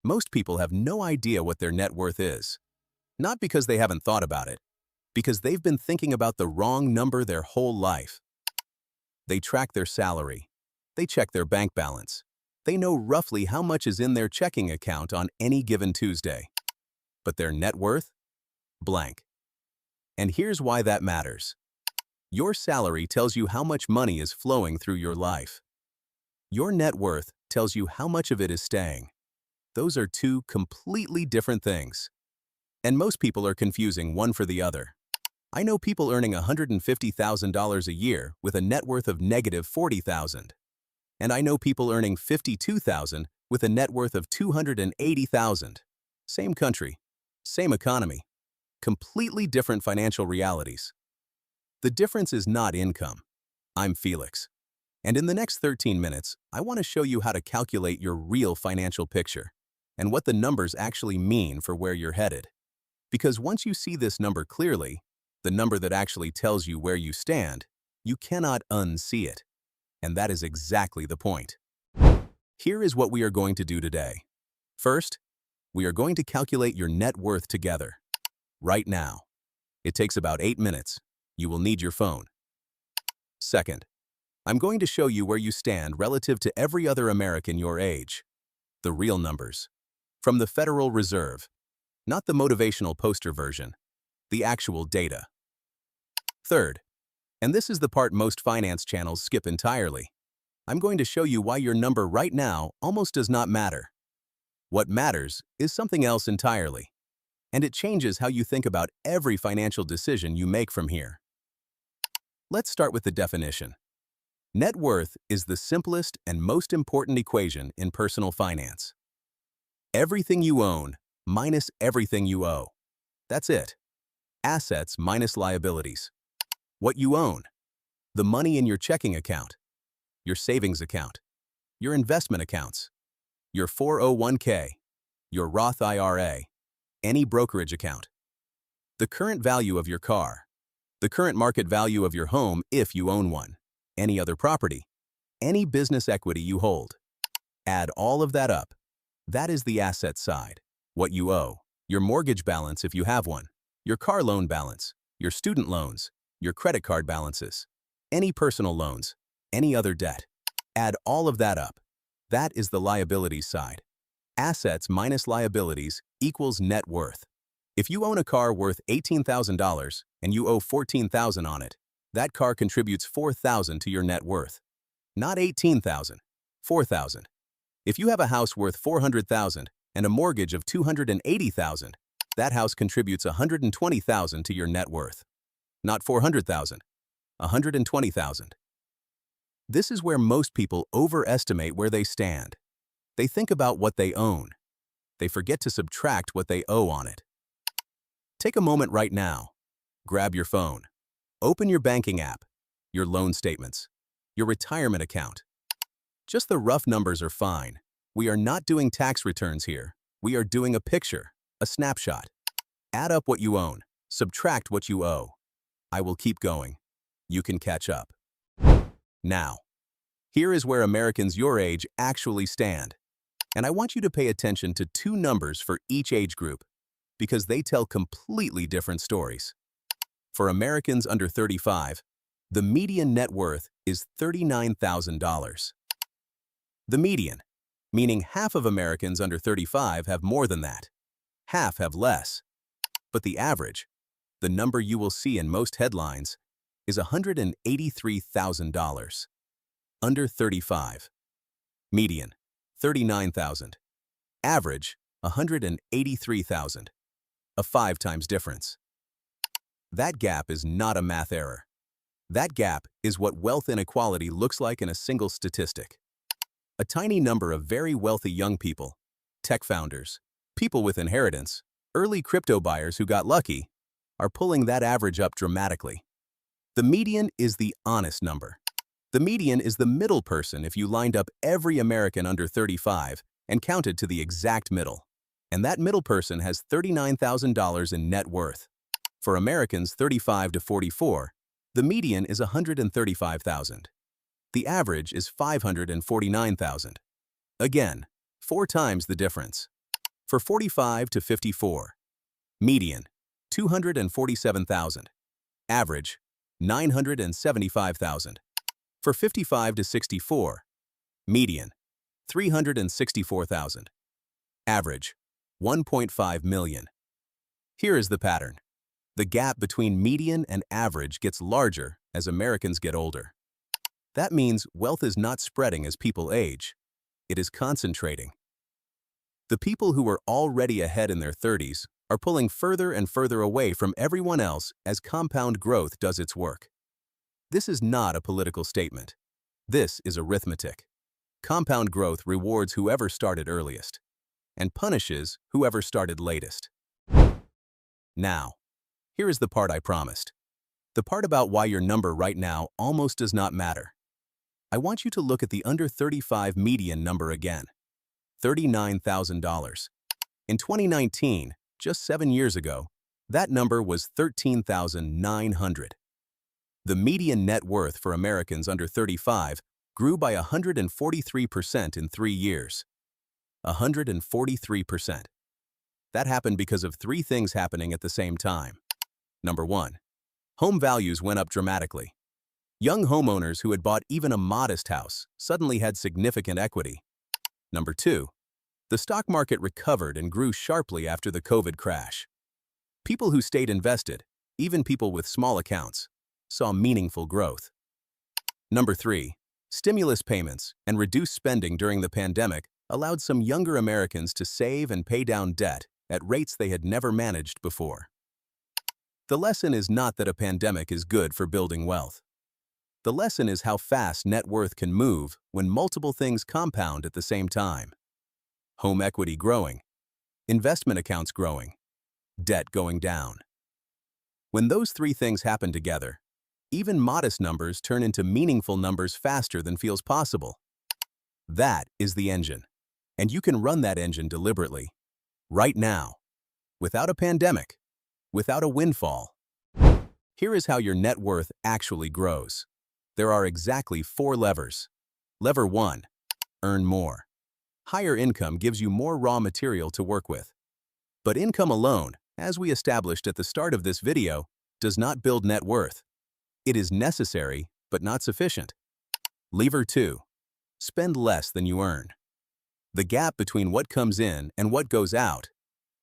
Most people have no idea what their net worth is. Not because they haven't thought about it, because they've been thinking about the wrong number their whole life. They track their salary. They check their bank balance. They know roughly how much is in their checking account on any given Tuesday. But their net worth? Blank. And here's why that matters. Your salary tells you how much money is flowing through your life. Your net worth tells you how much of it is staying. Those are two completely different things. And most people are confusing one for the other. I know people earning $150,000 a year with a net worth of negative $40,000. And I know people earning $52,000 with a net worth of $280,000. Same country, same economy, completely different financial realities. The difference is not income. I'm Felix. And in the next 13 minutes, I want to show you how to calculate your real financial picture and what the numbers actually mean for where you're headed. Because once you see this number clearly, the number that actually tells you where you stand, you cannot unsee it. And that is exactly the point. Here is what we are going to do today. First, we are going to calculate your net worth together. Right now. It takes about 8 minutes. You will need your phone. Second, I'm going to show you where you stand relative to every other American your age. The real numbers. From the Federal Reserve. Not the motivational poster version. The actual data. Third, and this is the part most finance channels skip entirely, I'm going to show you why your number right now almost does not matter. What matters is something else entirely. And it changes how you think about every financial decision you make from here. Let's start with the definition. Net worth is the simplest and most important equation in personal finance. Everything you own minus everything you owe. That's it. Assets minus liabilities. What you own. The money in your checking account, your savings account, your investment accounts, your 401k, your Roth IRA, any brokerage account. The current value of your car. The current market value of your home if you own one. Any other property. Any business equity you hold. Add all of that up. That is the asset side. What you owe. Your mortgage balance if you have one. Your car loan balance. Your student loans. Your credit card balances. Any personal loans. Any other debt. Add all of that up. That is the liabilities side. Assets minus liabilities equals net worth. If you own a car worth $18,000 and you owe $14,000 on it, that car contributes $4,000 to your net worth. Not $18,000, $4,000. If you have a house worth $400,000 and a mortgage of $280,000, that house contributes $120,000 to your net worth. Not $400,000, $120,000. This is where most people overestimate where they stand. They think about what they own. They forget to subtract what they owe on it. Take a moment right now. Grab your phone. Open your banking app, your loan statements, your retirement account. Just the rough numbers are fine. We are not doing tax returns here. We are doing a picture, a snapshot. Add up what you own. Subtract what you owe. I will keep going. You can catch up. Now, here is where Americans your age actually stand. And I want you to pay attention to two numbers for each age group, because they tell completely different stories. For Americans under 35, the median net worth is $39,000. The median, meaning half of Americans under 35 have more than that. Half have less. But the average, the number you will see in most headlines, is $183,000. Under 35. Median, $39,000. Average, $183,000. A 5 times difference. That gap is not a math error. That gap is what wealth inequality looks like in a single statistic. A tiny number of very wealthy young people, tech founders, people with inheritance, early crypto buyers who got lucky, are pulling that average up dramatically. The median is the honest number. The median is the middle person if you lined up every American under 35 and counted to the exact middle. And that middle person has $39,000 in net worth. For Americans 35 to 44, the median is $135,000. The average is $549,000. Again, 4 times the difference. For 45 to 54, median, 247,000. Average, 975,000. For 55 to 64, median, 364,000. Average, 1.5 million. Here is the pattern. The gap between median and average gets larger as Americans get older. That means wealth is not spreading as people age. It is concentrating. The people who are already ahead in their 30s are pulling further and further away from everyone else as compound growth does its work. This is not a political statement. This is arithmetic. Compound growth rewards whoever started earliest and punishes whoever started latest. Now, here is the part I promised. The part about why your number right now almost does not matter. I want you to look at the under 35 median number again. $39,000. In 2019, just 7 years ago, that number was $13,900. The median net worth for Americans under 35 grew by 143% in 3 years. 143%. That happened because of 3 things happening at the same time. Number 1. Home values went up dramatically. Young homeowners who had bought even a modest house suddenly had significant equity. Number 2. The stock market recovered and grew sharply after the COVID crash. People who stayed invested, even people with small accounts, saw meaningful growth. Number 3. Stimulus payments and reduced spending during the pandemic allowed some younger Americans to save and pay down debt at rates they had never managed before. The lesson is not that a pandemic is good for building wealth. The lesson is how fast net worth can move when multiple things compound at the same time. Home equity growing, investment accounts growing, debt going down. When those 3 things happen together, even modest numbers turn into meaningful numbers faster than feels possible. That is the engine, and you can run that engine deliberately, right now, without a pandemic, without a windfall. Here is how your net worth actually grows. There are exactly 4 levers. Lever 1, earn more. Higher income gives you more raw material to work with. But income alone, as we established at the start of this video, does not build net worth. It is necessary, but not sufficient. Lever 2, spend less than you earn. The gap between what comes in and what goes out,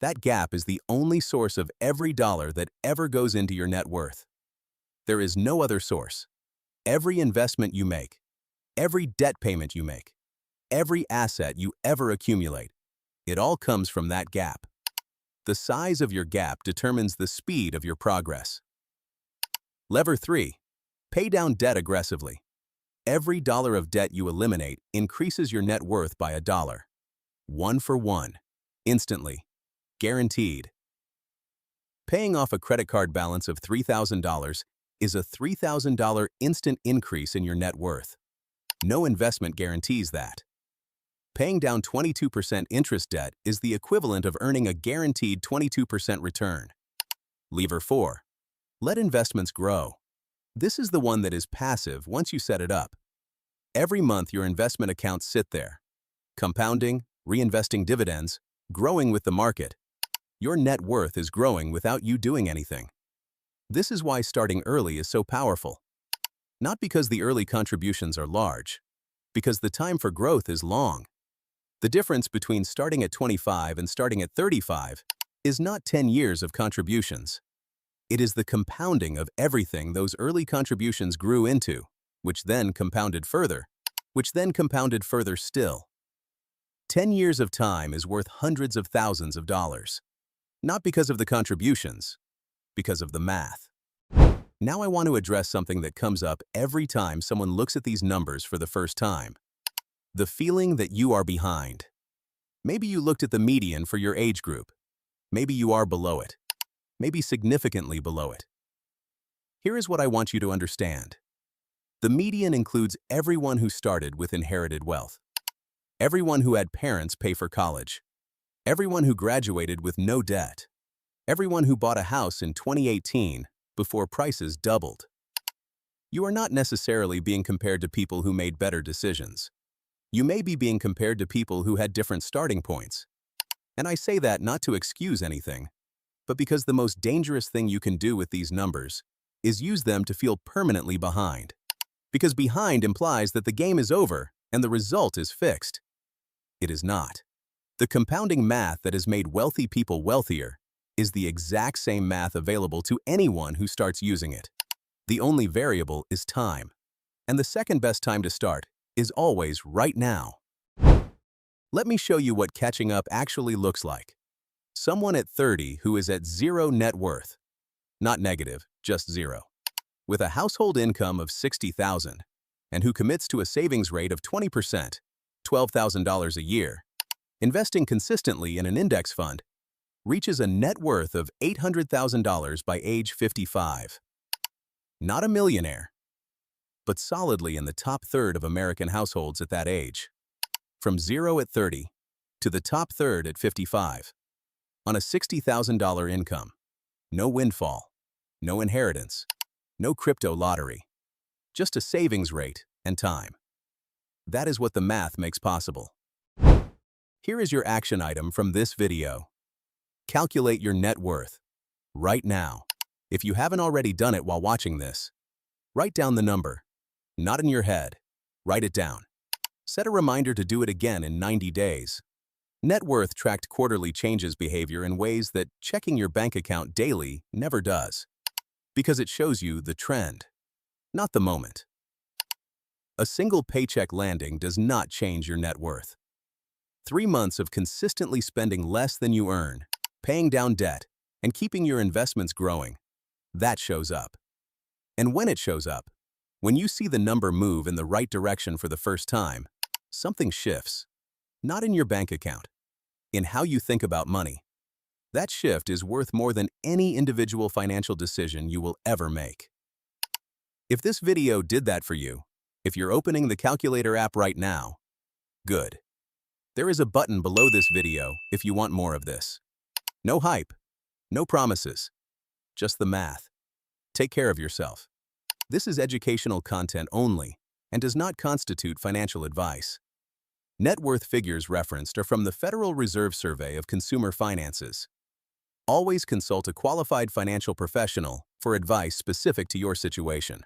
that gap is the only source of every dollar that ever goes into your net worth. There is no other source. Every investment you make, every debt payment you make, every asset you ever accumulate, it all comes from that gap. The size of your gap determines the speed of your progress. Lever 3, pay down debt aggressively. Every dollar of debt you eliminate increases your net worth by $1. 1 for 1. Instantly. Guaranteed. Paying off a credit card balance of $3,000 is a $3,000 instant increase in your net worth. No investment guarantees that. Paying down 22% interest debt is the equivalent of earning a guaranteed 22% return. Lever 4. Let investments grow. This is the one that is passive once you set it up. Every month your investment accounts sit there, compounding, reinvesting dividends, growing with the market. Your net worth is growing without you doing anything. This is why starting early is so powerful. Not because the early contributions are large, because the time for growth is long. The difference between starting at 25 and starting at 35 is not 10 years of contributions. It is the compounding of everything those early contributions grew into, which then compounded further still. 10 years of time is worth hundreds of thousands of dollars. Not because of the contributions, because of the math. Now I want to address something that comes up every time someone looks at these numbers for the first time. The feeling that you are behind. Maybe you looked at the median for your age group. Maybe you are below it. Maybe significantly below it. Here is what I want you to understand. The median includes everyone who started with inherited wealth. Everyone who had parents pay for college. Everyone who graduated with no debt. Everyone who bought a house in 2018 before prices doubled. You are not necessarily being compared to people who made better decisions. You may be being compared to people who had different starting points. And I say that not to excuse anything, but because the most dangerous thing you can do with these numbers is use them to feel permanently behind. Because behind implies that the game is over and the result is fixed. It is not. The compounding math that has made wealthy people wealthier is the exact same math available to anyone who starts using it. The only variable is time. And the second best time to start is always right now. Let me show you what catching up actually looks like. Someone at 30 who is at zero net worth. Not negative, just zero. With a household income of $60,000 and who commits to a savings rate of 20%, $12,000 a year, investing consistently in an index fund, reaches a net worth of $800,000 by age 55. Not a millionaire, but solidly in the top third of American households at that age. From zero at 30 to the top third at 55. On a $60,000 income. No windfall, no inheritance, no crypto lottery. Just a savings rate and time. That is what the math makes possible. Here is your action item from this video. Calculate your net worth. Right now. If you haven't already done it while watching this, write down the number. Not in your head. Write it down. Set a reminder to do it again in 90 days. Net worth tracked quarterly changes behavior in ways that checking your bank account daily never does. Because it shows you the trend, not the moment. A single paycheck landing does not change your net worth. 3 months of consistently spending less than you earn, paying down debt, and keeping your investments growing, that shows up. And when it shows up, when you see the number move in the right direction for the first time, something shifts. Not in your bank account, in how you think about money. That shift is worth more than any individual financial decision you will ever make. If this video did that for you, if you're opening the calculator app right now, good. There is a button below this video if you want more of this. No hype, no promises, just the math. Take care of yourself. This is educational content only and does not constitute financial advice. Net worth figures referenced are from the Federal Reserve Survey of Consumer Finances. Always consult a qualified financial professional for advice specific to your situation.